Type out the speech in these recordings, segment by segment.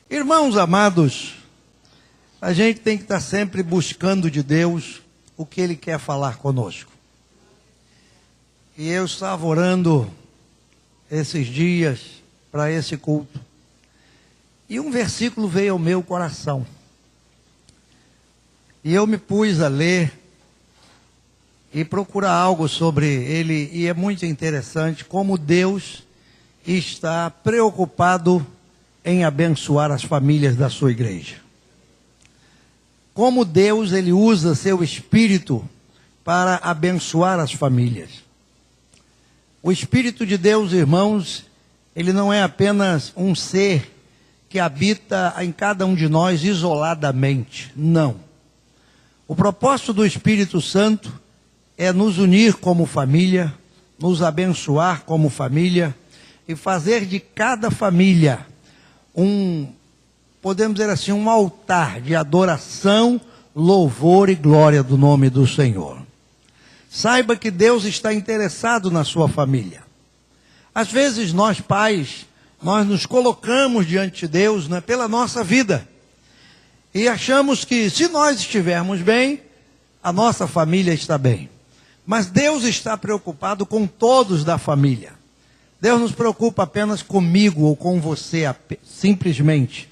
Irmãos amados, a gente tem que estar sempre buscando de Deus o que Ele quer falar conosco. E eu estava orando esses dias para esse culto. E um versículo veio ao meu coração. E eu me pus a ler e procurar algo sobre ele. E é muito interessante como Deus está preocupado em abençoar as famílias da sua igreja. Como Deus, Ele usa seu Espírito para abençoar as famílias. O Espírito de Deus, irmãos, Ele não é apenas um ser que habita em cada um de nós isoladamente. Não. O propósito do Espírito Santo é nos unir como família, nos abençoar como família e fazer de cada família podemos dizer assim, um altar de adoração, louvor e glória do nome do Senhor. Saiba que Deus está interessado na sua família. Às vezes nós pais, nós nos colocamos diante de Deus, né, pela nossa vida. E achamos que se nós estivermos bem, a nossa família está bem. Mas Deus está preocupado com todos da família. Deus não se preocupa apenas comigo ou com você, simplesmente.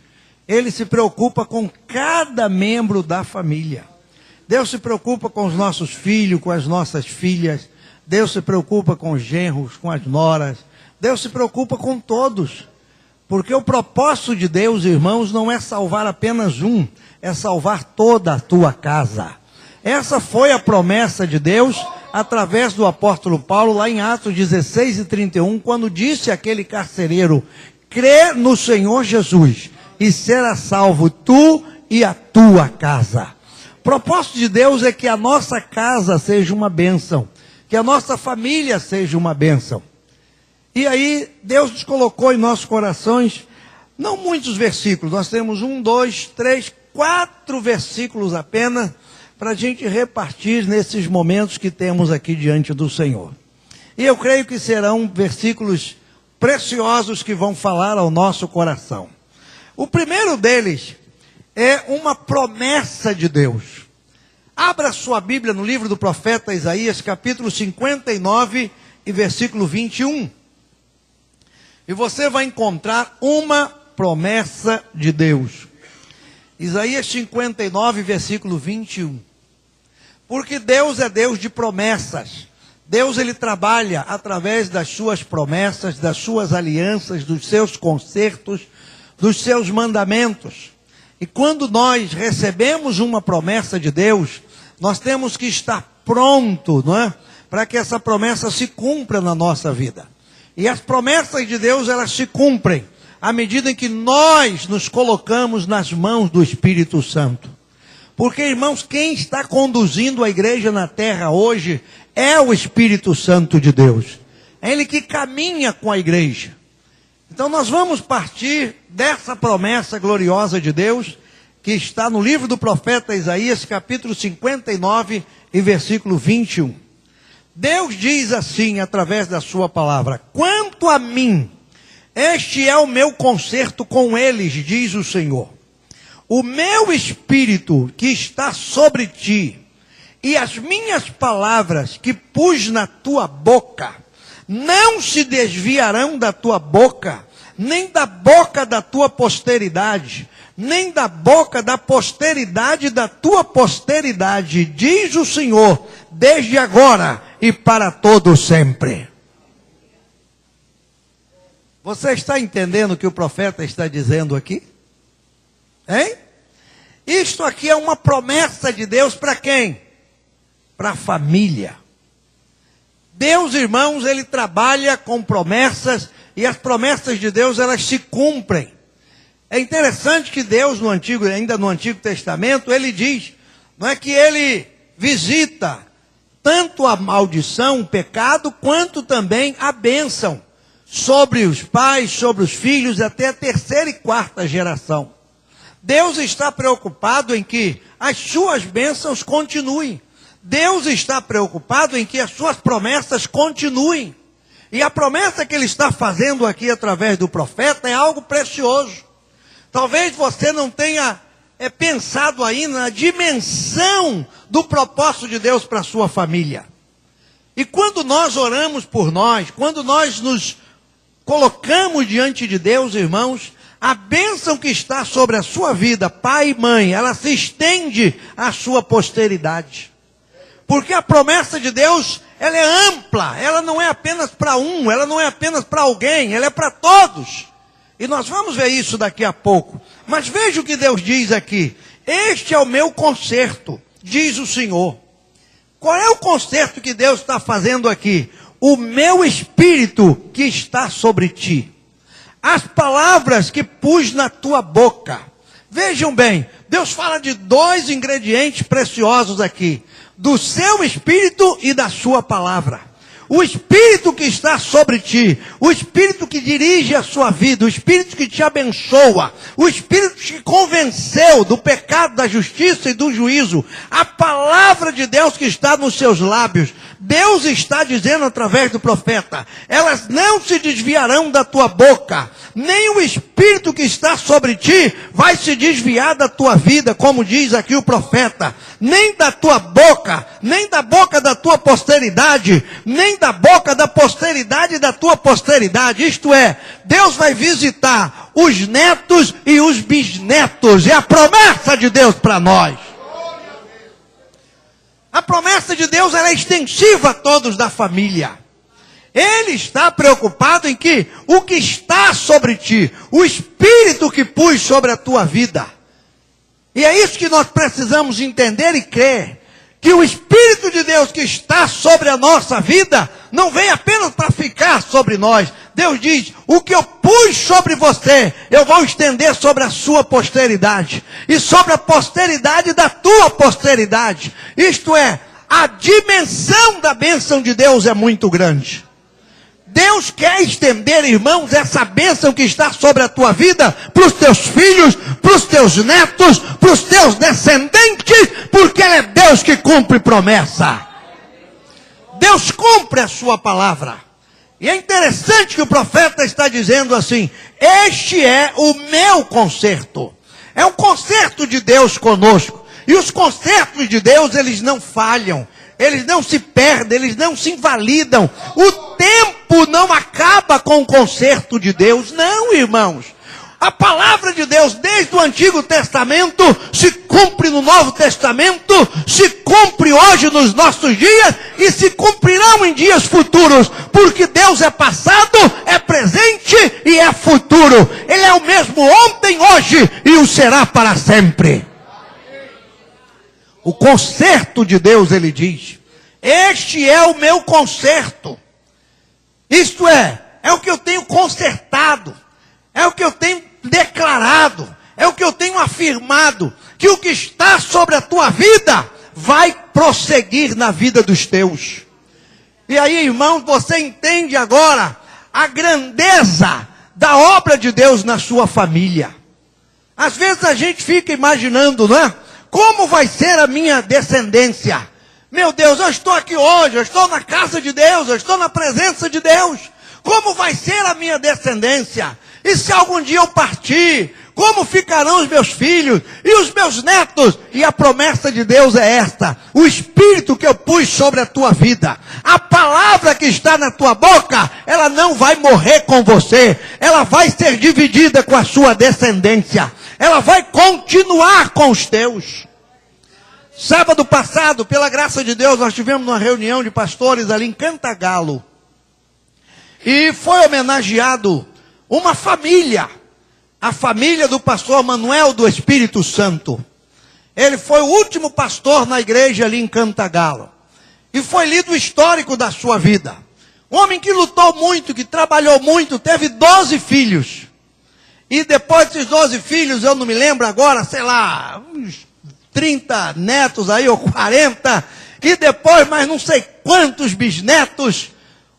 Ele se preocupa com cada membro da família. Deus se preocupa com os nossos filhos, com as nossas filhas. Deus se preocupa com os genros, com as noras. Deus se preocupa com todos. Porque o propósito de Deus, irmãos, não é salvar apenas um, é salvar toda a tua casa. Essa foi a promessa de Deus através do apóstolo Paulo, lá em Atos 16:31, quando disse àquele carcereiro: crê no Senhor Jesus e será salvo tu e a tua casa. O propósito de Deus é que a nossa casa seja uma bênção, que a nossa família seja uma bênção. E aí Deus nos colocou em nossos corações, não muitos versículos, nós temos 1, 2, 3, 4 versículos apenas, para a gente repartir nesses momentos que temos aqui diante do Senhor. E eu creio que serão versículos preciosos que vão falar ao nosso coração. O primeiro deles é uma promessa de Deus. Abra sua Bíblia no livro do profeta Isaías, capítulo 59 e versículo 21. E você vai encontrar uma promessa de Deus. Isaías 59, versículo 21. Porque Deus é Deus de promessas. Deus, Ele trabalha através das suas promessas, das suas alianças, dos seus concertos, dos seus mandamentos. E quando nós recebemos uma promessa de Deus, nós temos que estar pronto, não é? Para que essa promessa se cumpra na nossa vida. E as promessas de Deus, elas se cumprem à medida em que nós nos colocamos nas mãos do Espírito Santo. Porque, irmãos, quem está conduzindo a igreja na terra hoje é o Espírito Santo de Deus. É Ele que caminha com a igreja. Então nós vamos partir dessa promessa gloriosa de Deus, que está no livro do profeta Isaías, capítulo 59 e versículo 21. Deus diz assim, através da sua palavra: quanto a mim, este é o meu concerto com eles, diz o Senhor. O meu Espírito que está sobre ti, e as minhas palavras que pus na tua boca, não se desviarão da tua boca, nem da boca da tua posteridade, nem da boca da posteridade da tua posteridade, diz o Senhor, desde agora e para todo sempre. Você está entendendo o que o profeta está dizendo aqui? Hein? Isto aqui é uma promessa de Deus para quem? Para a família. Deus, irmãos, Ele trabalha com promessas, e as promessas de Deus, elas se cumprem. É interessante que Deus, ainda no Antigo Testamento, Ele diz, não é que Ele visita tanto a maldição, o pecado, quanto também a bênção sobre os pais, sobre os filhos, até a 3ª e 4ª geração. Deus está preocupado em que as suas bênçãos continuem. Deus está preocupado em que as suas promessas continuem. E a promessa que Ele está fazendo aqui através do profeta é algo precioso. Talvez você não tenha pensado ainda na dimensão do propósito de Deus para a sua família. E quando nós oramos por nós, quando nós nos colocamos diante de Deus, irmãos, a bênção que está sobre a sua vida, pai e mãe, ela se estende à sua posteridade. Porque a promessa de Deus, ela é ampla, ela não é apenas para um, ela não é apenas para alguém, ela é para todos. E nós vamos ver isso daqui a pouco. Mas veja o que Deus diz aqui. Este é o meu conserto, diz o Senhor. Qual é o conserto que Deus está fazendo aqui? O meu espírito que está sobre ti. As palavras que pus na tua boca. Vejam bem, Deus fala de dois ingredientes preciosos aqui. Do seu espírito e da sua palavra. O espírito que está sobre ti, o espírito que dirige a sua vida, o espírito que te abençoa, o espírito que te convenceu do pecado, da justiça e do juízo, a palavra de Deus que está nos seus lábios. Deus está dizendo através do profeta, elas não se desviarão da tua boca, nem o espírito que está sobre ti vai se desviar da tua vida, como diz aqui o profeta, nem da tua boca, nem da boca da tua posteridade, nem da boca da posteridade da tua posteridade. Isto é, Deus vai visitar os netos e os bisnetos. É a promessa de Deus para nós. A promessa de Deus ela é extensiva a todos da família. Ele está preocupado em que o que está sobre ti, o espírito que pus sobre a tua vida. E é isso que nós precisamos entender e crer. Que o Espírito de Deus que está sobre a nossa vida, não vem apenas para ficar sobre nós. Deus diz, o que eu pus sobre você, eu vou estender sobre a sua posteridade. E sobre a posteridade da tua posteridade. Isto é, a dimensão da bênção de Deus é muito grande. Deus quer estender, irmãos, essa bênção que está sobre a tua vida, para os teus filhos, para os teus netos, para os teus descendentes, porque Ele é Deus que cumpre promessa. Deus cumpre a sua palavra. E é interessante que o profeta está dizendo assim, este é o meu conserto. É um conserto de Deus conosco. E os consertos de Deus, eles não falham. Eles não se perdem, eles não se invalidam. O tempo não acaba com o conserto de Deus. Não, irmãos. A palavra de Deus, desde o Antigo Testamento, se cumpre no Novo Testamento, se cumpre hoje nos nossos dias, e se cumprirão em dias futuros. Porque Deus é passado, é presente e é futuro. Ele é o mesmo ontem, hoje e o será para sempre. O conserto de Deus, ele diz, este é o meu conserto. Isto é o que eu tenho consertado, é o que eu tenho declarado, é o que eu tenho afirmado, que o que está sobre a tua vida vai prosseguir na vida dos teus. E aí, irmãos, você entende agora a grandeza da obra de Deus na sua família. Às vezes a gente fica imaginando, não é? Como vai ser a minha descendência? Meu Deus, eu estou aqui hoje, eu estou na casa de Deus, eu estou na presença de Deus. Como vai ser a minha descendência? E se algum dia eu partir, como ficarão os meus filhos e os meus netos? E a promessa de Deus é esta, o Espírito que eu pus sobre a tua vida, a palavra que está na tua boca, ela não vai morrer com você, ela vai ser dividida com a sua descendência. Ela vai continuar com os teus. Sábado passado, pela graça de Deus, nós tivemos uma reunião de pastores ali em Cantagalo. E foi homenageado uma família. A família do pastor Manuel do Espírito Santo. Ele foi o último pastor na igreja ali em Cantagalo. E foi lido o histórico da sua vida. Um homem que lutou muito, que trabalhou muito, teve 12 filhos. E depois desses 12 filhos, eu não me lembro agora, sei lá, uns 30 netos aí, ou 40. E depois, mais não sei quantos bisnetos.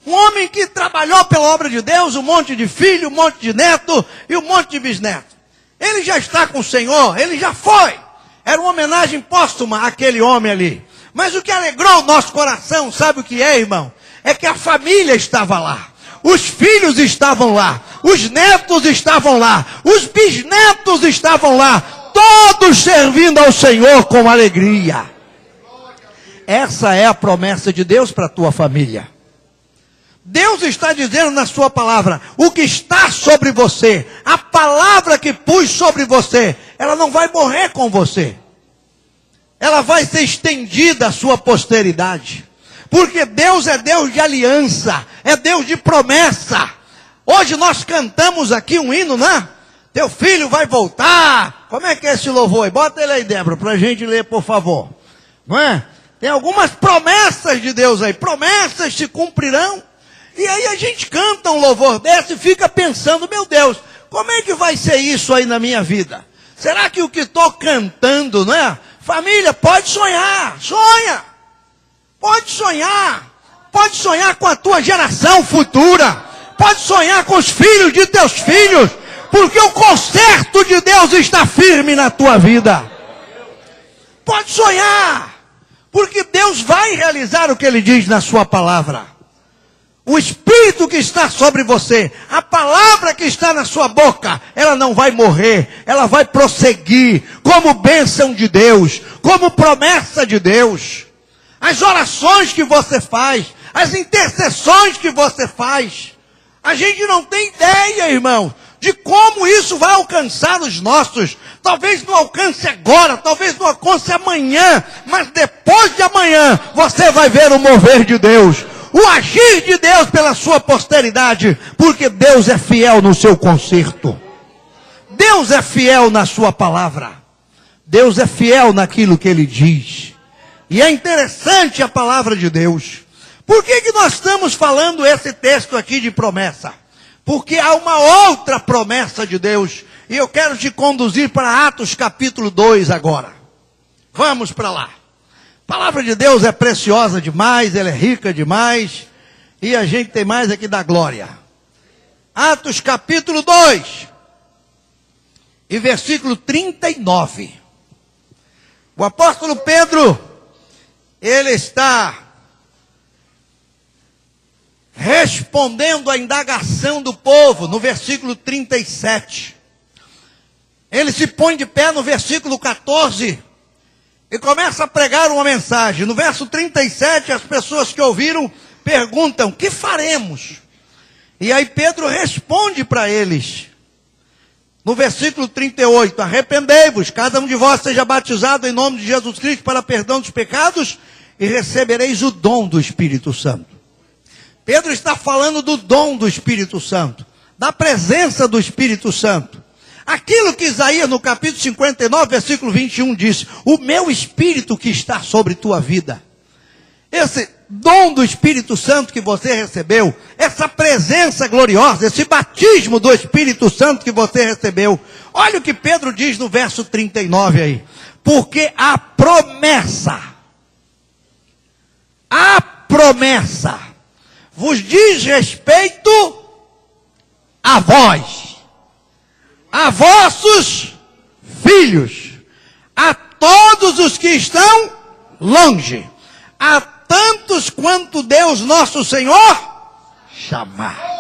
Um homem que trabalhou pela obra de Deus, um monte de filho, um monte de neto e um monte de bisneto. Ele já está com o Senhor, ele já foi. Era uma homenagem póstuma àquele homem ali. Mas o que alegrou o nosso coração, sabe o que é, irmão? É que a família estava lá. os filhos estavam lá, os netos estavam lá, os bisnetos estavam lá, todos servindo ao Senhor com alegria. Essa é a promessa de Deus para a tua família. Deus está dizendo na sua palavra, o que está sobre você, a palavra que pus sobre você, ela não vai morrer com você. Ela vai ser estendida à sua posteridade. Porque Deus é Deus de aliança, é Deus de promessa. Hoje nós cantamos aqui um hino, né? Teu filho vai voltar. Como é que é esse louvor aí? Bota ele aí, Débora, para a gente ler, por favor. Não é? Tem algumas promessas de Deus aí. Promessas se cumprirão. E aí a gente canta um louvor desse e fica pensando, meu Deus, como é que vai ser isso aí na minha vida? Será que o que estou cantando, né? Família, pode sonhar, sonha. Pode sonhar com a tua geração futura. Pode sonhar com os filhos de teus filhos. Porque o conserto de Deus está firme na tua vida. Pode sonhar. Porque Deus vai realizar o que Ele diz na sua palavra. O Espírito que está sobre você, a palavra que está na sua boca, ela não vai morrer, ela vai prosseguir como bênção de Deus, como promessa de Deus. As orações que você faz, as intercessões que você faz, a gente não tem ideia, irmão, de como isso vai alcançar os nossos. Talvez não alcance agora, talvez não alcance amanhã, mas depois de amanhã, você vai ver o mover de Deus. O agir de Deus pela sua posteridade, porque Deus é fiel no seu conserto. Deus é fiel na sua palavra. Deus é fiel naquilo que Ele diz. E é interessante a palavra de Deus. Por que nós estamos falando esse texto aqui de promessa? Porque há uma outra promessa de Deus. E eu quero te conduzir para Atos capítulo 2 agora. Vamos para lá. A palavra de Deus é preciosa demais, ela é rica demais, e a gente tem mais aqui da glória. Atos capítulo 2, e versículo 39. O apóstolo Pedro, ele está respondendo à indagação do povo, no versículo 37. Ele se põe de pé no versículo 14, e começa a pregar uma mensagem. No verso 37, as pessoas que ouviram perguntam, que faremos? E aí Pedro responde para eles. No versículo 38, arrependei-vos, cada um de vós seja batizado em nome de Jesus Cristo para perdão dos pecados, e recebereis o dom do Espírito Santo. Pedro está falando do dom do Espírito Santo, da presença do Espírito Santo. Aquilo que Isaías no capítulo 59, versículo 21 disse, o meu Espírito que está sobre tua vida. Esse dom do Espírito Santo que você recebeu, essa presença gloriosa, esse batismo do Espírito Santo que você recebeu. Olha o que Pedro diz no verso 39 aí. Porque a promessa vos diz respeito a vós, a vossos filhos, a todos os que estão longe, a tantos quanto Deus nosso Senhor chamar.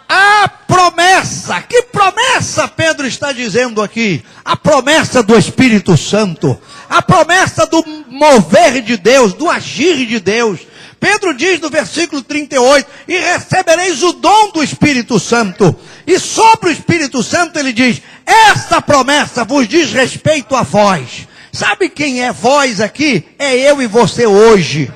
A promessa, que promessa Pedro está dizendo aqui? A promessa do Espírito Santo, a promessa do mover de Deus, do agir de Deus. Pedro diz no versículo 38, e recebereis o dom do Espírito Santo. E sobre o Espírito Santo ele diz, essa promessa vos diz respeito a vós. Sabe quem é vós aqui? É eu e você hoje.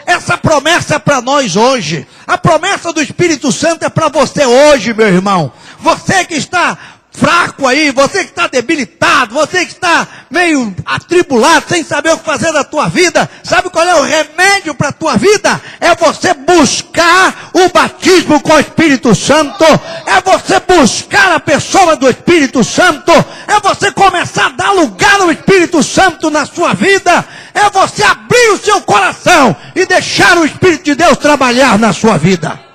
Essa promessa é para nós hoje. A promessa do Espírito Santo é para você hoje, meu irmão. Você que está fraco aí, você que está debilitado, você que está meio atribulado, sem saber o que fazer da tua vida, sabe qual é o remédio para a tua vida? É você buscar o batismo com o Espírito Santo, é você buscar a pessoa do Espírito Santo, é você começar a dar lugar ao Espírito Santo na sua vida, é você abrir o seu coração e deixar o Espírito de Deus trabalhar na sua vida.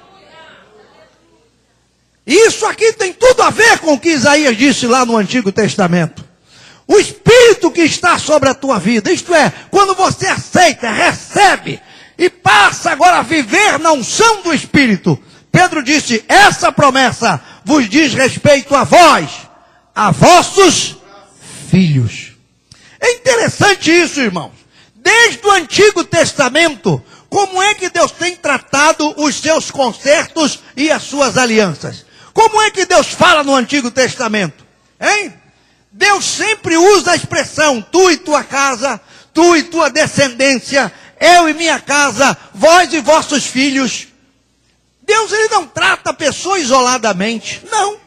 Isso aqui tem tudo a ver com o que Isaías disse lá no Antigo Testamento. O Espírito que está sobre a tua vida, isto é, quando você aceita, recebe, e passa agora a viver na unção do Espírito. Pedro disse, essa promessa vos diz respeito a vós, a vossos filhos. É interessante isso, irmãos. Desde o Antigo Testamento, como é que Deus tem tratado os seus concertos e as suas alianças? Como é que Deus fala no Antigo Testamento? Hein? Deus sempre usa a expressão, tu e tua casa, tu e tua descendência, eu e minha casa, vós e vossos filhos. Deus, ele não trata a pessoa isoladamente, não.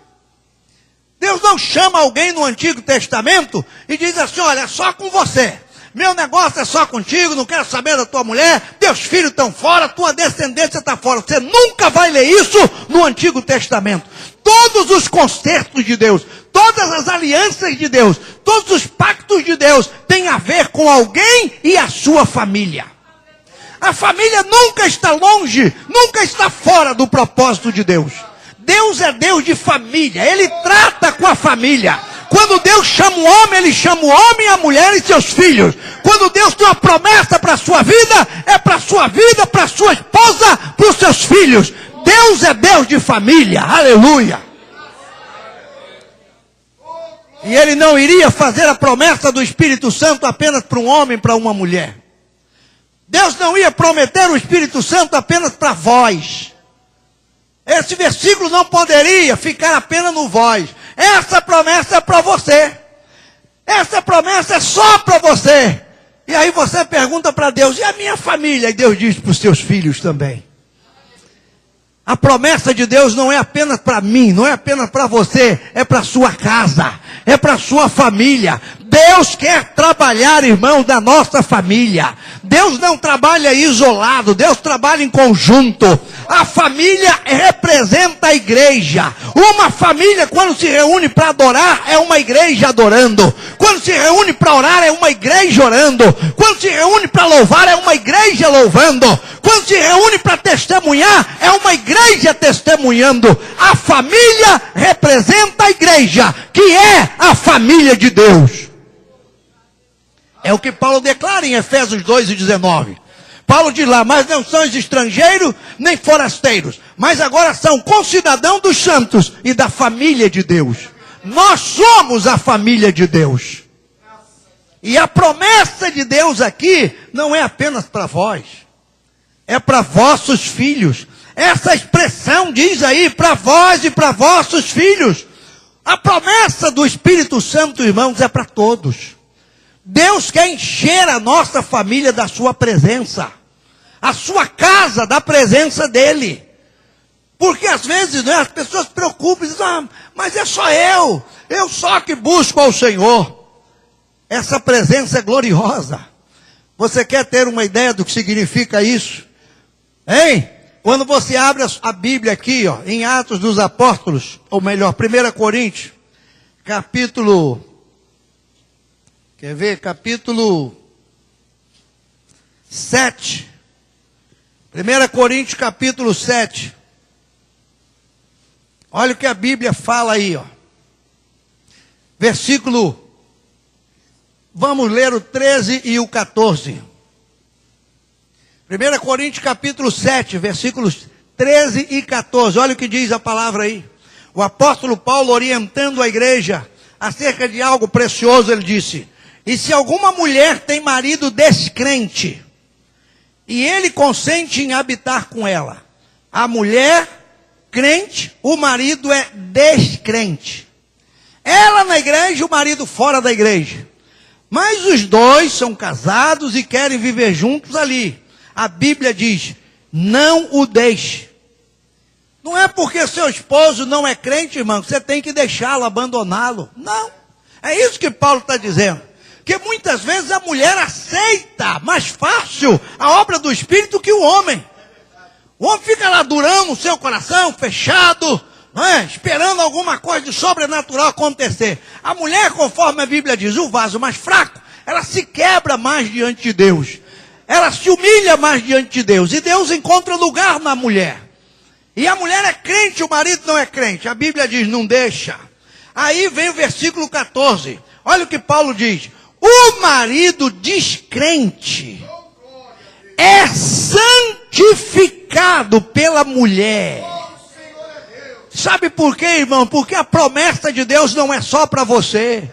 Deus não chama alguém no Antigo Testamento e diz assim, olha, é só com você. Meu negócio é só contigo, não quero saber da tua mulher, teus filhos estão fora, tua descendência está fora. Você nunca vai ler isso no Antigo Testamento. Todos os concertos de Deus, todas as alianças de Deus, todos os pactos de Deus têm a ver com alguém e a sua família. A família nunca está longe, nunca está fora do propósito de Deus. Deus é Deus de família, Ele trata com a família. Quando Deus chama o homem, Ele chama o homem, a mulher e seus filhos. Quando Deus tem uma promessa para a sua vida, é para a sua vida, para a sua esposa, para os seus filhos. Deus é Deus de família, aleluia. E Ele não iria fazer a promessa do Espírito Santo apenas para um homem, para uma mulher. Deus não ia prometer o Espírito Santo apenas para vós. Esse versículo não poderia ficar apenas no vós. Essa promessa é para você. Essa promessa é só para você. E aí você pergunta para Deus, e a minha família? E Deus diz para os seus filhos também. A promessa de Deus não é apenas para mim, não é apenas para você, é para a sua casa, é para a sua família. Deus quer trabalhar, irmãos, da nossa família. Deus não trabalha isolado, Deus trabalha em conjunto. A família representa a igreja. Uma família, quando se reúne para adorar, é uma igreja adorando. Quando se reúne para orar, é uma igreja orando. Quando se reúne para louvar, é uma igreja louvando. Quando se reúne para testemunhar, é uma igreja testemunhando. A família representa a igreja, que é a família de Deus. É o que Paulo declara em Efésios 2:19. Paulo diz lá, mas não sois estrangeiros nem forasteiros, mas agora são concidadãos dos santos e da família de Deus. Nós somos a família de Deus. E a promessa de Deus aqui não é apenas para vós, é para vossos filhos. Essa expressão diz aí, para vós e para vossos filhos. A promessa do Espírito Santo, irmãos, é para todos. Deus quer encher a nossa família da sua presença, a sua casa da presença dele. Porque às vezes, né, as pessoas se preocupam e dizem, mas é só eu só que busco ao Senhor. Essa presença é gloriosa. Você quer ter uma ideia do que significa isso? Hein? Quando você abre a Bíblia aqui, ó, em Atos dos Apóstolos, ou melhor, 1 Coríntios, capítulo... Quer ver? Capítulo 7. 1 Coríntios, capítulo 7. Olha o que a Bíblia fala aí, ó. Versículo... Vamos ler o 13 e o 14. 1 Coríntios, capítulo 7, versículos 13 e 14. Olha o que diz a palavra aí. O apóstolo Paulo, orientando a igreja acerca de algo precioso, ele disse... E se alguma mulher tem marido descrente, e ele consente em habitar com ela, a mulher crente, o marido é descrente. Ela na igreja, o marido fora da igreja. Mas os dois são casados e querem viver juntos ali. A Bíblia diz, não o deixe. Não é porque seu esposo não é crente, irmão, que você tem que deixá-lo, abandoná-lo. Não. É isso que Paulo está dizendo. Porque muitas vezes a mulher aceita mais fácil a obra do Espírito que o homem. O homem fica lá durando o seu coração, fechado, não é? Esperando alguma coisa de sobrenatural acontecer. A mulher, conforme a Bíblia diz, o vaso mais fraco, ela se quebra mais diante de Deus. Ela se humilha mais diante de Deus. E Deus encontra lugar na mulher. E a mulher é crente, o marido não é crente. A Bíblia diz, não deixa. Aí vem o versículo 14. Olha o que Paulo diz. O marido descrente, é santificado pela mulher. Sabe por quê, irmão? Porque a promessa de Deus não é só para você.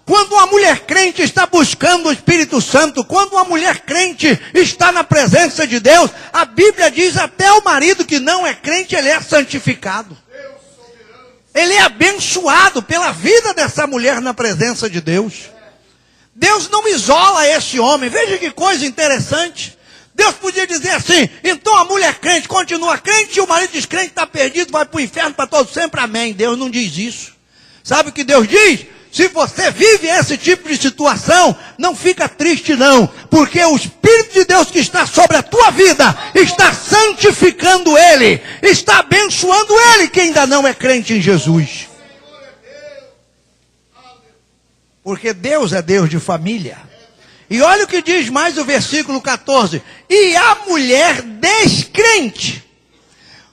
Quando uma mulher crente está buscando o Espírito Santo, quando uma mulher crente está na presença de Deus, a Bíblia diz até o marido que não é crente, ele é santificado. Ele é abençoado pela vida dessa mulher na presença de Deus. Deus não isola esse homem. Veja que coisa interessante. Deus podia dizer assim, então a mulher crente continua crente e o marido descrente está perdido, vai para o inferno para todo sempre, amém. Deus não diz isso. Sabe o que Deus diz? Se você vive esse tipo de situação, não fica triste não, porque o Espírito de Deus que está sobre a tua vida, está santificando ele, está abençoando ele que ainda não é crente em Jesus. Porque Deus é Deus de família. E olha o que diz mais o versículo 14. E a mulher descrente.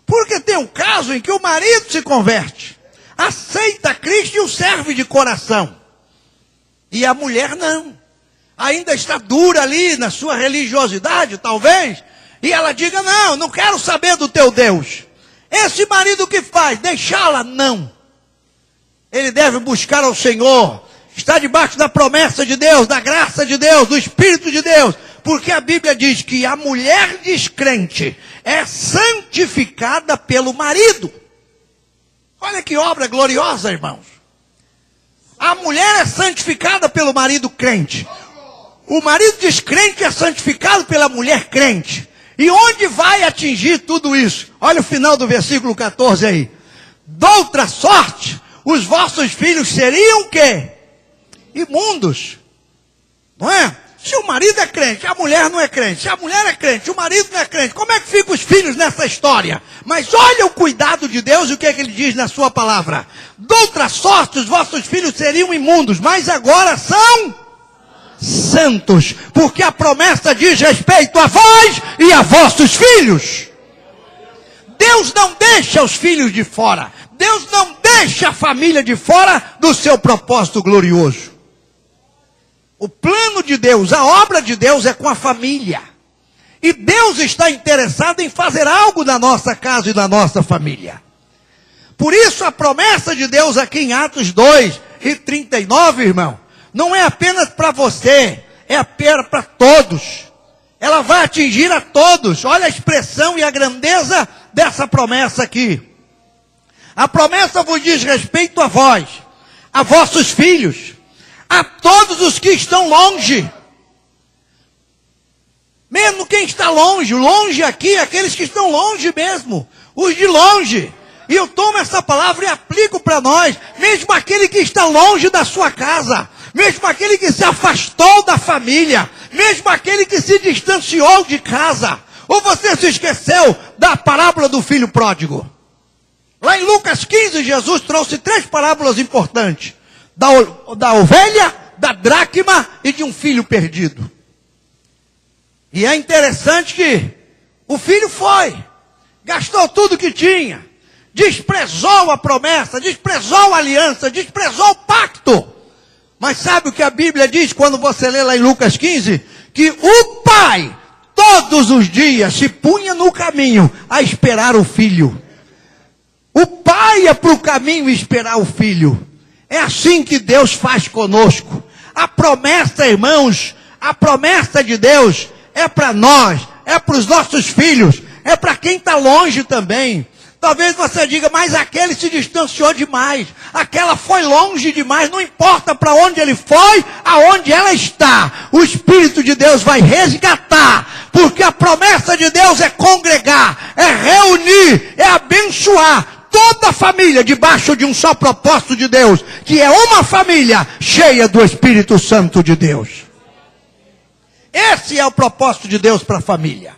Porque tem um caso em que o marido se converte, aceita Cristo e o serve de coração. E a mulher não. Ainda está dura ali na sua religiosidade, talvez. E ela diga, não quero saber do teu Deus. Esse marido que faz? Deixá-la? Não. Ele deve buscar ao Senhor. Está debaixo da promessa de Deus, da graça de Deus, do Espírito de Deus. Porque a Bíblia diz que a mulher descrente é santificada pelo marido. Olha que obra gloriosa, irmãos. A mulher é santificada pelo marido crente. O marido descrente é santificado pela mulher crente. E onde vai atingir tudo isso? Olha o final do versículo 14 aí. Doutra sorte, os vossos filhos seriam o quê? Imundos. Não é? Se o marido é crente, a mulher não é crente. Se a mulher é crente, o marido não é crente. Como é que ficam os filhos nessa história? Mas olha o cuidado de Deus e o que é que ele diz na sua palavra. Doutra sorte, os vossos filhos seriam imundos, mas agora são santos. Porque a promessa diz respeito a vós e a vossos filhos. Deus não deixa os filhos de fora. Deus não deixa a família de fora do seu propósito glorioso. O plano de Deus, a obra de Deus é com a família. E Deus está interessado em fazer algo na nossa casa e na nossa família. Por isso a promessa de Deus aqui em Atos 2:39, irmão, não é apenas para você, é apenas para todos. Ela vai atingir a todos. Olha a expressão e a grandeza dessa promessa aqui. A promessa vos diz respeito a vós, a vossos filhos, a todos os que estão longe. Mesmo quem está longe, longe aqui, aqueles que estão longe mesmo, os de longe. E eu tomo essa palavra e aplico para nós, mesmo aquele que está longe da sua casa, mesmo aquele que se afastou da família, mesmo aquele que se distanciou de casa. Ou você se esqueceu da parábola do filho pródigo? Lá em Lucas 15, Jesus trouxe 3 parábolas importantes. Da ovelha, da dracma e de um filho perdido. E é interessante que o filho foi, gastou tudo que tinha, desprezou a promessa, desprezou a aliança, desprezou o pacto. Mas sabe o que a Bíblia diz quando você lê lá em Lucas 15? Que o pai, todos os dias, se punha no caminho a esperar o filho. O pai ia para o caminho esperar o filho. É assim que Deus faz conosco. A promessa, irmãos, a promessa de Deus é para nós, é para os nossos filhos, é para quem está longe também. Talvez você diga, mas aquele se distanciou demais, aquela foi longe demais, não importa para onde ele foi, aonde ela está, o Espírito de Deus vai resgatar, porque a promessa de Deus é congregar, é reunir, é abençoar toda a família debaixo de um só propósito de Deus, que é uma família cheia do Espírito Santo de Deus. Esse é o propósito de Deus para a família.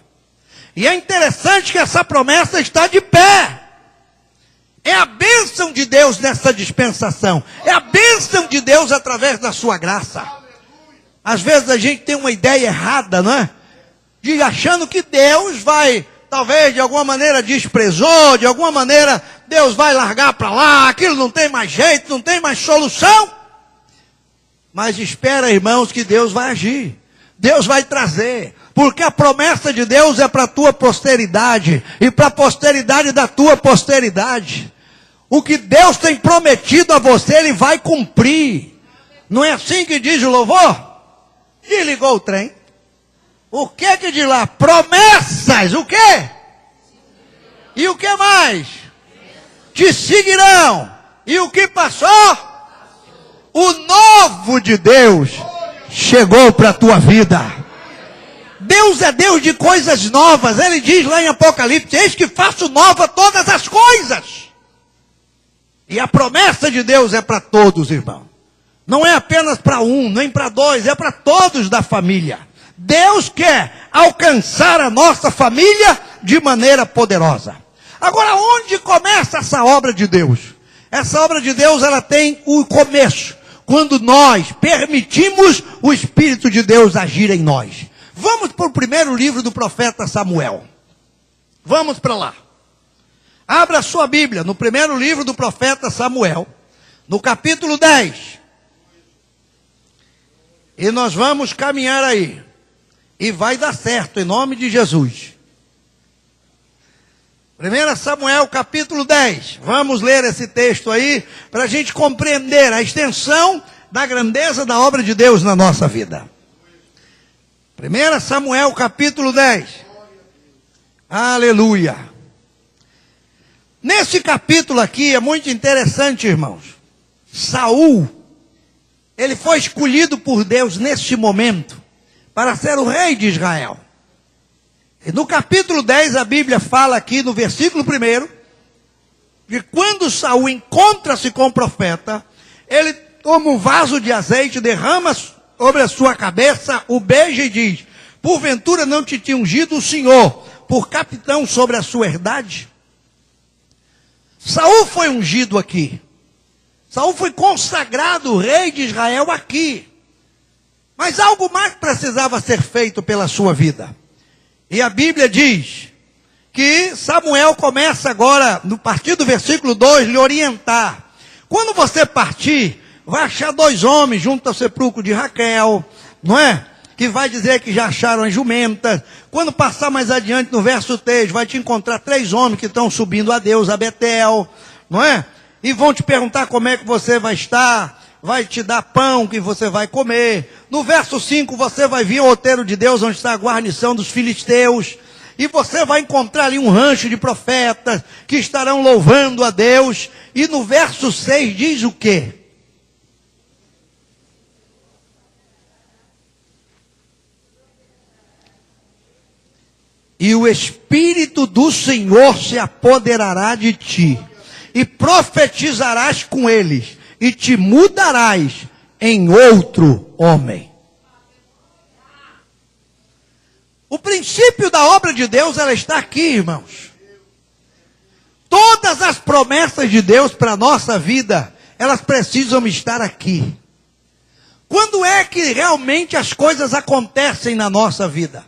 E é interessante que essa promessa está de pé. É a bênção de Deus nessa dispensação. É a bênção de Deus através da sua graça. Às vezes a gente tem uma ideia errada, não é? De achando que Deus vai, talvez de alguma maneira desprezou, de alguma maneira Deus vai largar para lá, aquilo não tem mais jeito, não tem mais solução. Mas espera, irmãos, que Deus vai agir. Deus vai trazer. Porque a promessa de Deus é para a tua posteridade e para a posteridade da tua posteridade. O que Deus tem prometido a você, Ele vai cumprir. Não é assim que diz o louvor? Desligou o trem. O que que diz lá? Promessas, o quê? E o que mais? Te seguirão. E o que passou? O novo de Deus chegou para a tua vida. Deus é Deus de coisas novas. Ele diz lá em Apocalipse: eis que faço nova todas as coisas. E a promessa de Deus é para todos, irmão. Não é apenas para um, nem para dois, é para todos da família. Deus quer alcançar a nossa família de maneira poderosa. Agora, onde começa essa obra de Deus? Essa obra de Deus, ela tem o começo, quando nós permitimos o Espírito de Deus agir em nós. Vamos para o primeiro livro do profeta Samuel. Vamos para lá. Abra a sua Bíblia no primeiro livro do profeta Samuel, no capítulo 10. E nós vamos caminhar aí. E vai dar certo, em nome de Jesus. 1 Samuel capítulo 10. Vamos ler esse texto aí, para a gente compreender a extensão da grandeza da obra de Deus na nossa vida. 1 Samuel capítulo 10. Aleluia. Nesse capítulo aqui é muito interessante, irmãos. Saul, ele foi escolhido por Deus neste momento para ser o rei de Israel. E no capítulo 10 a Bíblia fala aqui no versículo 1, que quando Saul encontra-se com o profeta, ele toma um vaso de azeite, derrama sobre a sua cabeça, o beija e diz: porventura não te tinha ungido o Senhor por capitão sobre a sua herdade? Saul foi ungido aqui. Saul foi consagrado rei de Israel aqui. Mas algo mais precisava ser feito pela sua vida. E a Bíblia diz que Samuel começa agora, no partir do versículo 2, lhe orientar. Quando você partir, vai achar 2 homens junto ao sepulcro de Raquel, não é? Que vai dizer que já acharam as jumentas. Quando passar mais adiante no verso 3, vai te encontrar 3 homens que estão subindo a Deus, a Betel, não é? E vão te perguntar como é que você vai estar, vai te dar pão que você vai comer. No verso 5 você vai vir ao outeiro de Deus, onde está a guarnição dos filisteus, e você vai encontrar ali um rancho de profetas, que estarão louvando a Deus. E no verso 6 diz o quê? E o Espírito do Senhor se apoderará de ti, e profetizarás com eles, e te mudarás em outro homem. O princípio da obra de Deus, ela está aqui, irmãos. Todas as promessas de Deus para a nossa vida, elas precisam estar aqui. Quando é que realmente as coisas acontecem na nossa vida?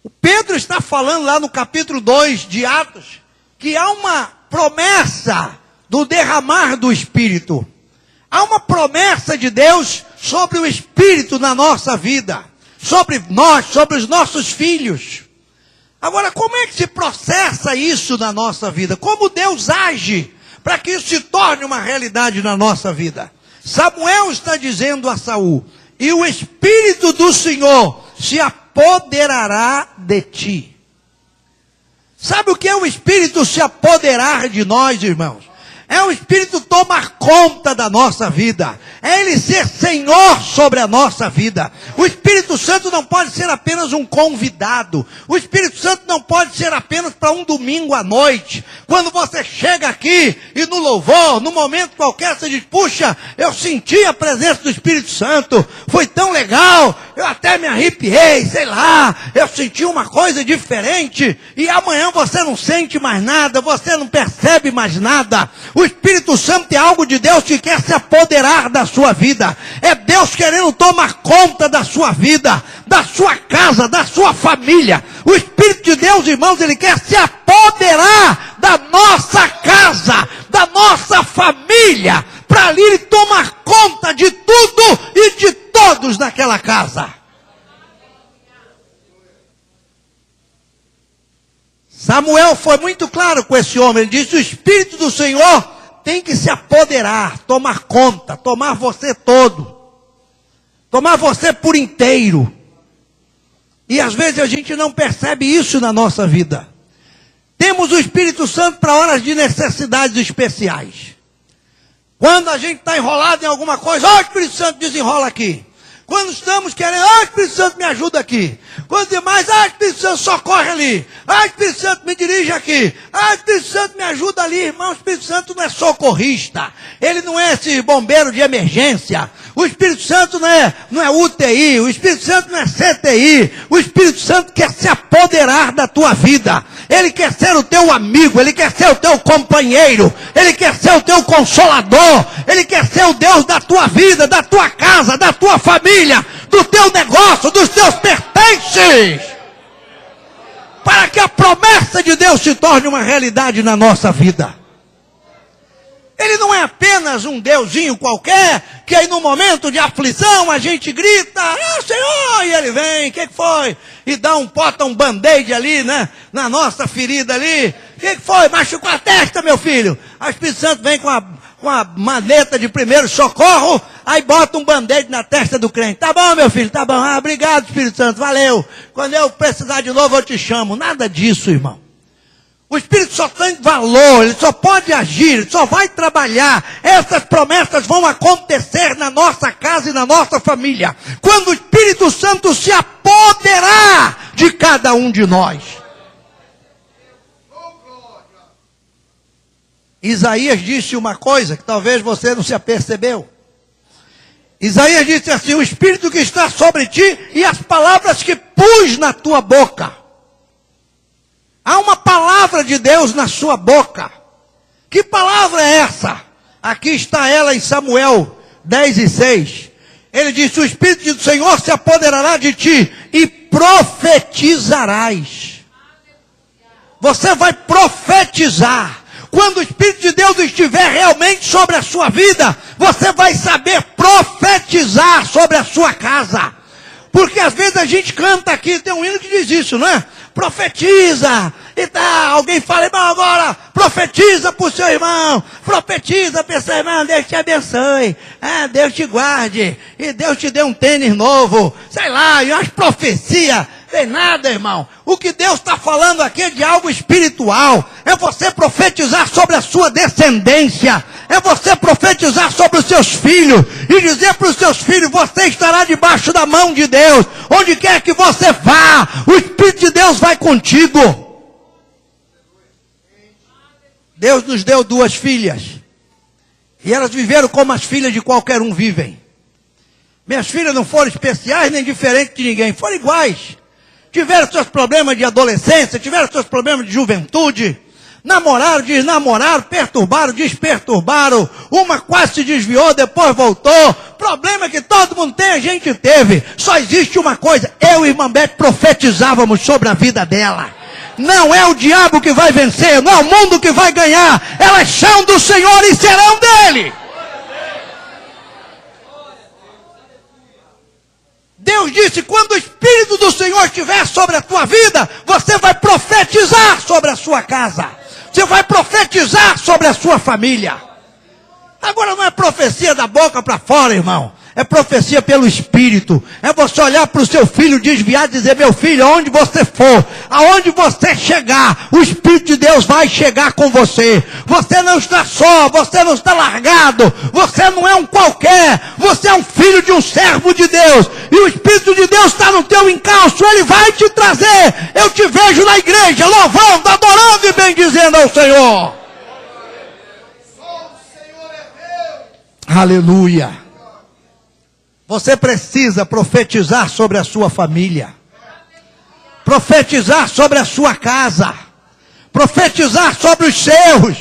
O Pedro está falando lá no capítulo 2 de Atos, que há uma promessa do derramar do Espírito. Há uma promessa de Deus sobre o Espírito na nossa vida, sobre nós, sobre os nossos filhos. Agora, como é que se processa isso na nossa vida? Como Deus age para que isso se torne uma realidade na nossa vida? Samuel está dizendo a Saul: e o Espírito do Senhor se apoderará de ti. Sabe o que é o Espírito se apoderar de nós, irmãos? É o Espírito tomar conta da nossa vida. É Ele ser Senhor sobre a nossa vida. O Espírito Santo não pode ser apenas um convidado. O Espírito Santo não pode ser apenas para um domingo à noite. Quando você chega aqui e no louvor, no momento qualquer, você diz: puxa, eu senti a presença do Espírito Santo. Foi tão legal. Eu até me arrepiei, sei lá. Eu senti uma coisa diferente. E amanhã você não sente mais nada. Você não percebe mais nada. O Espírito Santo é algo de Deus que quer se apoderar da sua vida. É Deus querendo tomar conta da sua vida, da sua casa, da sua família. O Espírito de Deus, irmãos, Ele quer se apoderar da nossa casa, da nossa família, para ali tomar conta de tudo e de todos naquela casa. Samuel foi muito claro com esse homem. Ele disse: o Espírito do Senhor tem que se apoderar, tomar conta, tomar você todo, tomar você por inteiro. E às vezes a gente não percebe isso na nossa vida. Temos o Espírito Santo para horas de necessidades especiais. Quando a gente está enrolado em alguma coisa, ó, o Espírito Santo desenrola aqui. Quando estamos querendo, ó, Espírito Santo me ajuda aqui. Quando demais, ó, Espírito Santo socorre ali. Ó, Espírito Santo me dirige aqui. Ó, Espírito Santo me ajuda ali. Irmão, o Espírito Santo não é socorrista. Ele não é esse bombeiro de emergência. O Espírito Santo não é UTI. O Espírito Santo não é CTI. O Espírito Santo quer se apoderar da tua vida. Ele quer ser o teu amigo. Ele quer ser o teu companheiro. Ele quer ser o teu consolador. Ele quer ser o Deus da tua vida, da tua casa, da tua família, do teu negócio, dos teus pertences, para que a promessa de Deus se torne uma realidade na nossa vida. Ele não é apenas um deusinho qualquer, que aí no momento de aflição a gente grita: ah, Senhor, e ele vem, o que foi? E bota um band-aid ali, né, na nossa ferida ali. O que foi? Machucou a testa, meu filho. O Espírito Santo vem com a maneta de primeiro socorro, aí bota um band-aid na testa do crente. Tá bom, meu filho, tá bom. Ah, obrigado, Espírito Santo, valeu. Quando eu precisar de novo, eu te chamo. Nada disso, irmão. O Espírito só tem valor, ele só pode agir, ele só vai trabalhar. Essas promessas vão acontecer na nossa casa e na nossa família, quando o Espírito Santo se apoderar de cada um de nós. Isaías disse uma coisa que talvez você não se apercebeu. Isaías disse assim: o Espírito que está sobre ti e as palavras que pus na tua boca. Há uma palavra de Deus na sua boca. Que palavra é essa? Aqui está ela em Samuel 10:6. Ele disse: o Espírito do Senhor se apoderará de ti e profetizarás. Você vai profetizar. Quando o Espírito de Deus estiver realmente sobre a sua vida, você vai saber profetizar sobre a sua casa. Porque às vezes a gente canta aqui, tem um hino que diz isso, não é? Profetiza e tal. Alguém fala: irmão, agora profetiza para o seu irmão. Profetiza para o seu irmão: Deus te abençoe. Deus te guarde. E Deus te dê um tênis novo. Sei lá, e umas profecias. Tem nada, irmão. O que Deus está falando aqui é de algo espiritual. É você profetizar sobre a sua descendência. É você profetizar sobre os seus filhos. E dizer para os seus filhos: você estará debaixo da mão de Deus. Onde quer que você vá, o Espírito de Deus vai contigo. Deus nos deu 2 filhas. E elas viveram como as filhas de qualquer um vivem. Minhas filhas não foram especiais nem diferentes de ninguém. Foram iguais. Tiveram seus problemas de adolescência, tiveram seus problemas de juventude, namoraram, desnamoraram, perturbaram, desperturbaram, uma quase se desviou, depois voltou. Problema que todo mundo tem, a gente teve. Só existe uma coisa: eu e irmã Beth profetizávamos sobre a vida dela. Não é o diabo que vai vencer, não é o mundo que vai ganhar. Elas são do Senhor e serão dele. Deus disse: quando o Espírito do Senhor estiver sobre a tua vida, você vai profetizar sobre a sua casa. Você vai profetizar sobre a sua família. Agora não é profecia da boca para fora, irmão. É profecia pelo Espírito. É você olhar para o seu filho desviado e dizer: meu filho, aonde você for, aonde você chegar, o Espírito de Deus vai chegar com você. Você não está só, você não está largado, você não é um qualquer, você é um filho de um servo de Deus. E o Espírito de Deus está no teu encalço, ele vai te trazer. Eu te vejo na igreja, louvando, adorando e bendizendo ao Senhor. Aleluia. Você precisa profetizar sobre a sua família. Profetizar sobre a sua casa. Profetizar sobre os seus.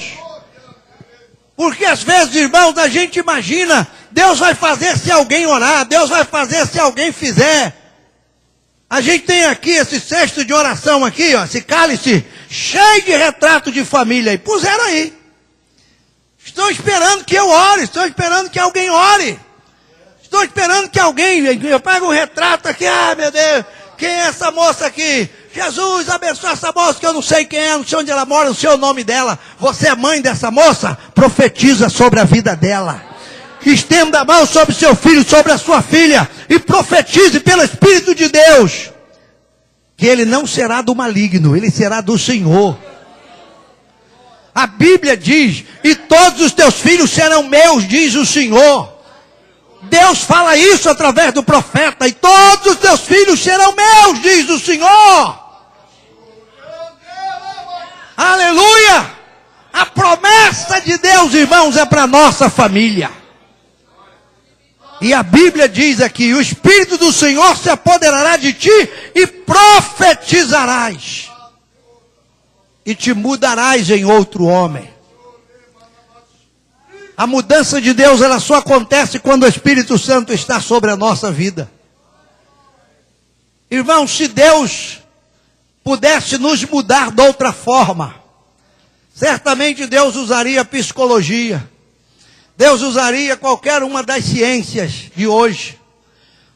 Porque às vezes, irmãos, a gente imagina: Deus vai fazer se alguém orar, Deus vai fazer se alguém fizer. A gente tem aqui esse cesto de oração aqui, ó, esse cálice cheio de retrato de família. E puseram aí. Estou esperando que eu ore, estou esperando que alguém ore. Estou esperando que alguém, eu pego um retrato aqui: ah, meu Deus, quem é essa moça aqui? Jesus, abençoa essa moça que eu não sei quem é, não sei onde ela mora, não sei o nome dela. Você é mãe dessa moça? Profetiza sobre a vida dela. Estenda a mão sobre seu filho, sobre a sua filha, e profetize pelo Espírito de Deus, que ele não será do maligno, ele será do Senhor. A Bíblia diz, e todos os teus filhos serão meus, diz o Senhor. Deus fala isso através do profeta, e todos os teus filhos serão meus, diz o Senhor. Aleluia! A promessa de Deus, irmãos, é para a nossa família. E a Bíblia diz aqui, o Espírito do Senhor se apoderará de ti e profetizarás. E te mudarás em outro homem. A mudança de Deus, ela só acontece quando o Espírito Santo está sobre a nossa vida. Irmão, se Deus pudesse nos mudar de outra forma, certamente Deus usaria a psicologia. Deus usaria qualquer uma das ciências de hoje.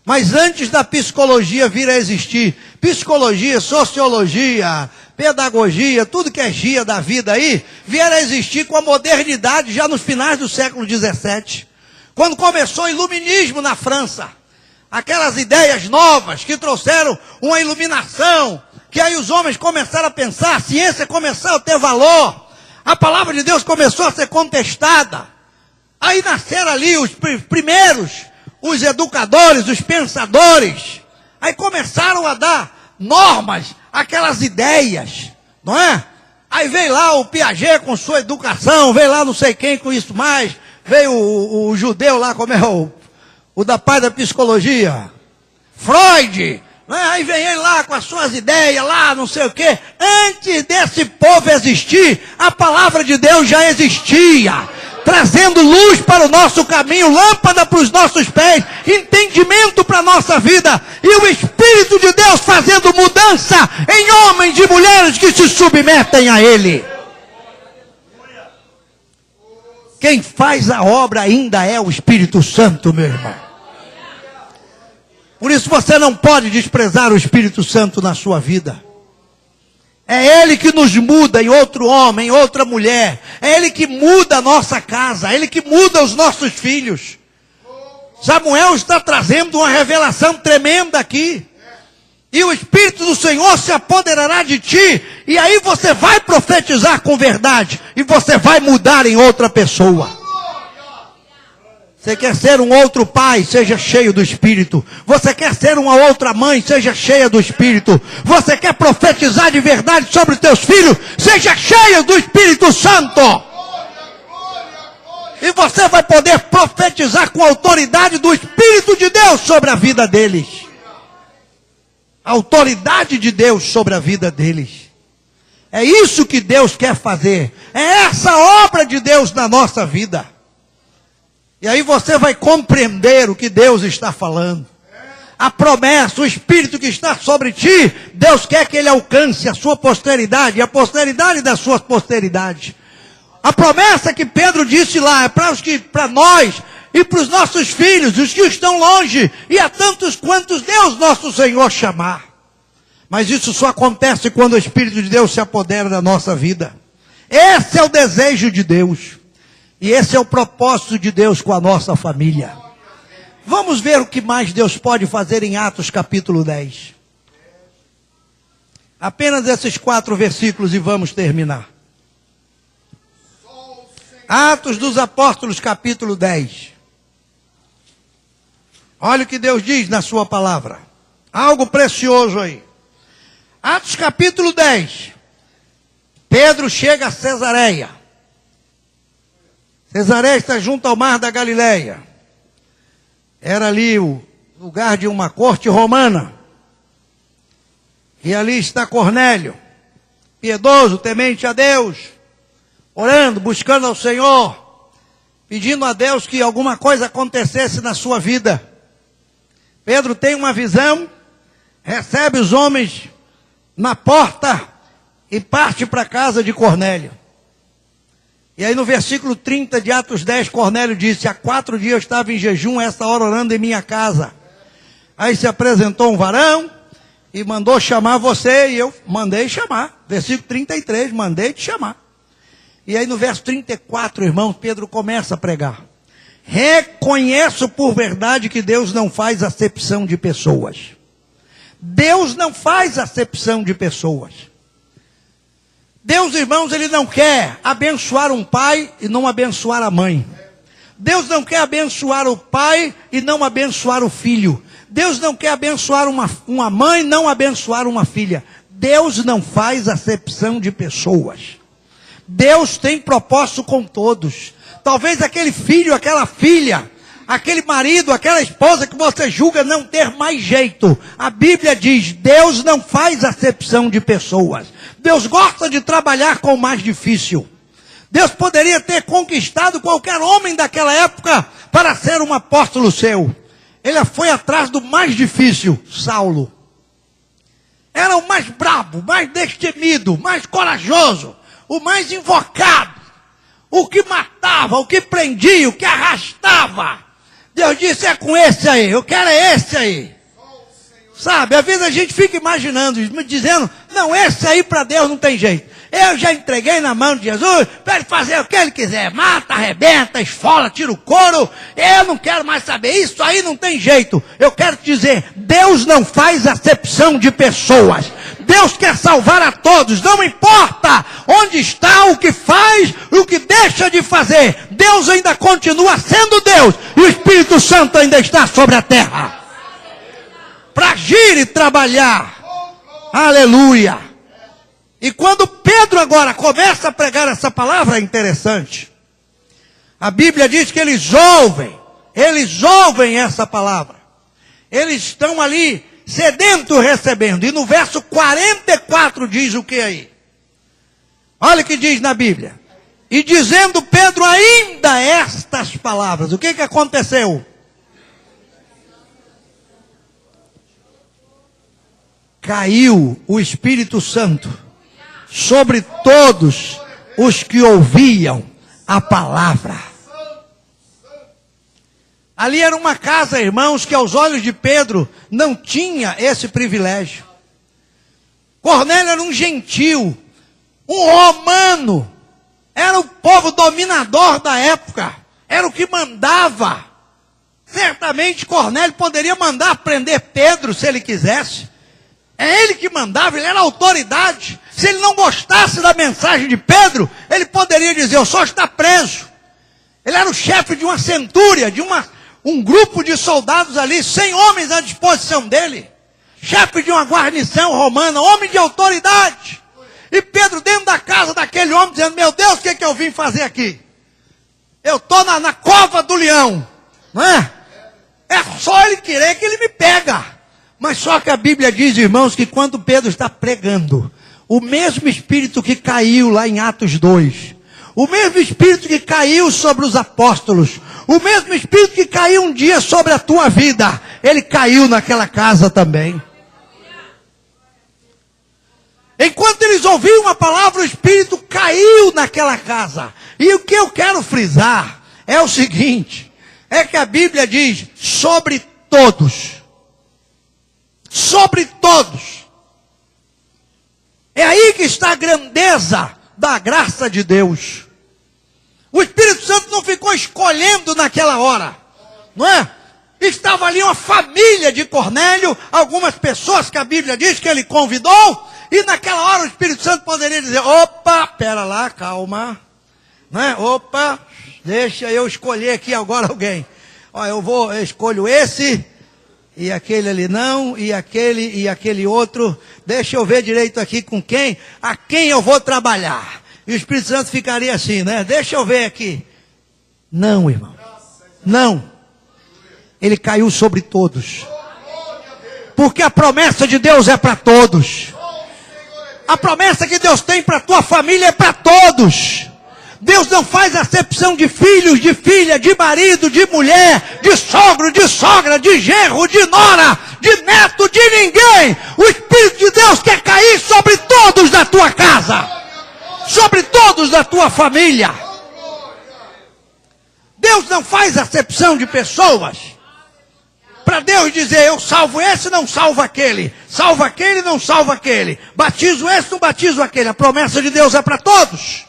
Mas antes da psicologia vir a existir, psicologia, sociologia, pedagogia, tudo que é gia da vida aí, vieram a existir com a modernidade já nos finais do século XVII. Quando começou o iluminismo na França. Aquelas ideias novas que trouxeram uma iluminação, que aí os homens começaram a pensar, a ciência começou a ter valor, a palavra de Deus começou a ser contestada. Aí nasceram ali os primeiros, os educadores, os pensadores. Aí começaram a dar normas, aquelas ideias, não é? Aí veio lá o Piaget com sua educação, veio lá não sei quem com isso mais, veio o judeu lá, como é o da pai da psicologia, Freud, não é? Aí vem ele lá com as suas ideias, lá não sei o quê. Antes desse povo existir, a palavra de Deus já existia, trazendo luz para o nosso caminho, lâmpada para os nossos pés, entendimento para a nossa vida, e o Espírito de Deus fazendo mudança em homens e mulheres que se submetem a Ele. Quem faz a obra ainda é o Espírito Santo, meu irmão. Por isso você não pode desprezar o Espírito Santo na sua vida. É Ele que nos muda em outro homem, em outra mulher. É Ele que muda a nossa casa. É Ele que muda os nossos filhos. Samuel está trazendo uma revelação tremenda aqui. E o Espírito do Senhor se apoderará de ti. E aí você vai profetizar com verdade. E você vai mudar em outra pessoa. Você quer ser um outro pai, seja cheio do Espírito. Você quer ser uma outra mãe, seja cheia do Espírito. Você quer profetizar de verdade sobre os teus filhos, seja cheio do Espírito Santo. E você vai poder profetizar com a autoridade do Espírito de Deus sobre a vida deles. A autoridade de Deus sobre a vida deles. É isso que Deus quer fazer. É essa obra de Deus na nossa vida. E aí você vai compreender o que Deus está falando. A promessa, o Espírito que está sobre ti, Deus quer que ele alcance a sua posteridade e a posteridade da sua posteridade. A promessa que Pedro disse lá é para nós e para os nossos filhos, os que estão longe, e a tantos quantos Deus nosso Senhor chamar. Mas isso só acontece quando o Espírito de Deus se apodera da nossa vida. Esse é o desejo de Deus. E esse é o propósito de Deus com a nossa família. Vamos ver o que mais Deus pode fazer em Atos capítulo 10. Apenas esses 4 versículos e vamos terminar. Atos dos Apóstolos capítulo 10. Olha o que Deus diz na sua palavra. Algo precioso aí. Atos capítulo 10. Pedro chega a Cesareia. Cesareia está junto ao mar da Galileia. Era ali o lugar de uma corte romana. E ali está Cornélio, piedoso, temente a Deus, orando, buscando ao Senhor, pedindo a Deus que alguma coisa acontecesse na sua vida. Pedro tem uma visão, recebe os homens na porta e parte para a casa de Cornélio. E aí no versículo 30 de Atos 10, Cornélio disse: há 4 dias eu estava em jejum, essa hora orando em minha casa. Aí se apresentou um varão, e mandou chamar você, e eu mandei chamar. Versículo 33, mandei te chamar. E aí no verso 34, irmãos, Pedro começa a pregar. Reconheço por verdade que Deus não faz acepção de pessoas. Deus não faz acepção de pessoas. Deus, irmãos, Ele não quer abençoar um pai e não abençoar a mãe. Deus não quer abençoar o pai e não abençoar o filho. Deus não quer abençoar uma mãe e não abençoar uma filha. Deus não faz acepção de pessoas. Deus tem propósito com todos. Talvez aquele filho, aquela filha, aquele marido, aquela esposa que você julga não ter mais jeito. A Bíblia diz, Deus não faz acepção de pessoas. Deus gosta de trabalhar com o mais difícil. Deus poderia ter conquistado qualquer homem daquela época para ser um apóstolo seu. Ele foi atrás do mais difícil, Saulo. Era o mais brabo, mais destemido, mais corajoso, o mais invocado, o que matava, o que prendia, o que arrastava. Deus disse, é com esse aí, eu quero é esse aí. Sabe, às vezes a gente fica imaginando, dizendo, não, esse aí para Deus não tem jeito. Eu já entreguei na mão de Jesus, para Ele fazer o que Ele quiser. Mata, arrebenta, esfola, tira o couro. Eu não quero mais saber, isso aí não tem jeito. Eu quero te dizer, Deus não faz acepção de pessoas. Deus quer salvar a todos, não importa onde está, o que faz, o que deixa de fazer. Deus ainda continua sendo Deus, e o Espírito Santo ainda está sobre a terra. Para agir e trabalhar. Aleluia. E quando Pedro agora começa a pregar essa palavra, é interessante. A Bíblia diz que eles ouvem essa palavra. Eles estão ali sedentos recebendo. E no verso 44 diz o que aí? Olha o que diz na Bíblia. E dizendo Pedro ainda estas palavras. O que aconteceu? Caiu o Espírito Santo sobre todos os que ouviam a palavra. Ali era uma casa, irmãos, que aos olhos de Pedro não tinha esse privilégio. Cornélio era um gentil, um romano, era o povo dominador da época, era o que mandava. Certamente Cornélio poderia mandar prender Pedro se ele quisesse. É ele que mandava, ele era autoridade. Se ele não gostasse da mensagem de Pedro, ele poderia dizer, o senhor está preso. Ele era o chefe de uma centúria, de um grupo de soldados ali, 100 homens à disposição dele. Chefe de uma guarnição romana, homem de autoridade. E Pedro dentro da casa daquele homem, dizendo, meu Deus, o que eu vim fazer aqui? Eu estou na cova do leão, não é? É só ele querer que ele me pega. Mas só que a Bíblia diz, irmãos, que quando Pedro está pregando, o mesmo Espírito que caiu lá em Atos 2, o mesmo Espírito que caiu sobre os apóstolos, o mesmo Espírito que caiu um dia sobre a tua vida, ele caiu naquela casa também. Enquanto eles ouviam a palavra, o Espírito caiu naquela casa. E o que eu quero frisar é o seguinte, é que a Bíblia diz, sobre todos. Sobre todos. É aí que está a grandeza da graça de Deus. O Espírito Santo não ficou escolhendo naquela hora, não é? Estava ali uma família de Cornélio, algumas pessoas que a Bíblia diz que ele convidou, e naquela hora o Espírito Santo poderia dizer, opa, pera lá, calma, não é? Opa, deixa eu escolher aqui agora alguém. Ó, eu escolho esse, e aquele ali não, e aquele outro, deixa eu ver direito aqui a quem eu vou trabalhar. E o Espírito Santo ficaria assim, né? Deixa eu ver aqui. Não, irmão. Não. Ele caiu sobre todos. Porque a promessa de Deus é para todos. A promessa que Deus tem para a tua família é para todos. Deus não faz acepção de filhos, de filha, de marido, de mulher, de sogro, de sogra, de genro, de nora, de neto, de ninguém. O Espírito de Deus quer cair sobre todos da tua casa, sobre todos da tua família. Deus não faz acepção de pessoas. Para para Deus e dizer, eu salvo esse, não salvo aquele. Salvo aquele, não salvo aquele. Batizo esse, não batizo aquele. A promessa de Deus é para todos.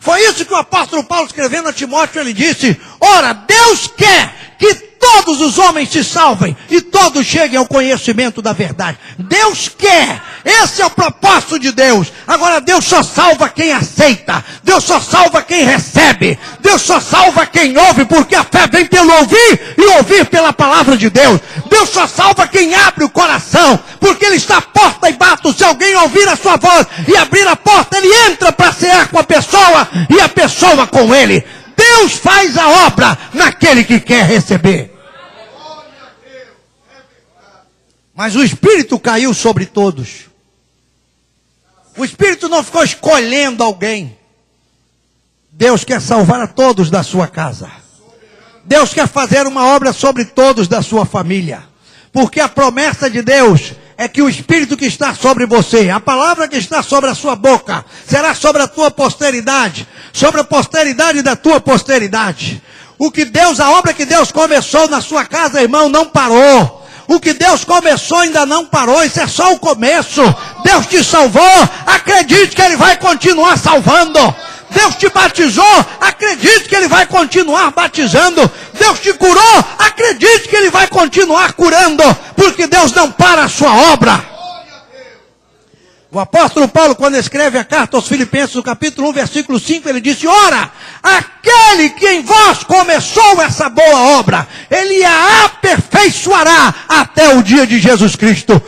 Foi isso que o apóstolo Paulo, escrevendo a Timóteo, ele disse, ora, Deus quer que todos os homens se salvem e todos cheguem ao conhecimento da verdade. Deus quer, esse é o propósito de Deus. Agora Deus só salva quem aceita, Deus só salva quem recebe, Deus só salva quem ouve, porque a fé vem pelo ouvir e ouvir pela palavra de Deus. Deus só salva quem abre o coração, porque Ele está à porta e bate. Se alguém ouvir a sua voz e abrir a porta, Ele entra para cear com a pessoa e a pessoa com Ele. Deus faz a obra naquele que quer receber. Mas o Espírito caiu sobre todos. O Espírito não ficou escolhendo alguém. Deus quer salvar a todos da sua casa. Deus quer fazer uma obra sobre todos da sua família. Porque a promessa de Deus é que o Espírito que está sobre você, a palavra que está sobre a sua boca, será sobre a tua posteridade, sobre a posteridade da tua posteridade. A obra que Deus começou na sua casa, irmão, não parou. O que Deus começou ainda não parou, isso é só o começo. Deus te salvou, acredite que Ele vai continuar salvando. Deus te batizou, acredite que Ele vai continuar batizando. Deus te curou, acredite que Ele vai continuar curando, porque Deus não para a sua obra. O apóstolo Paulo, quando escreve a carta aos Filipenses, no capítulo 1, versículo 5, ele disse, ora, aquele que em vós começou essa boa obra, Ele a aperfeiçoará até o dia de Jesus Cristo.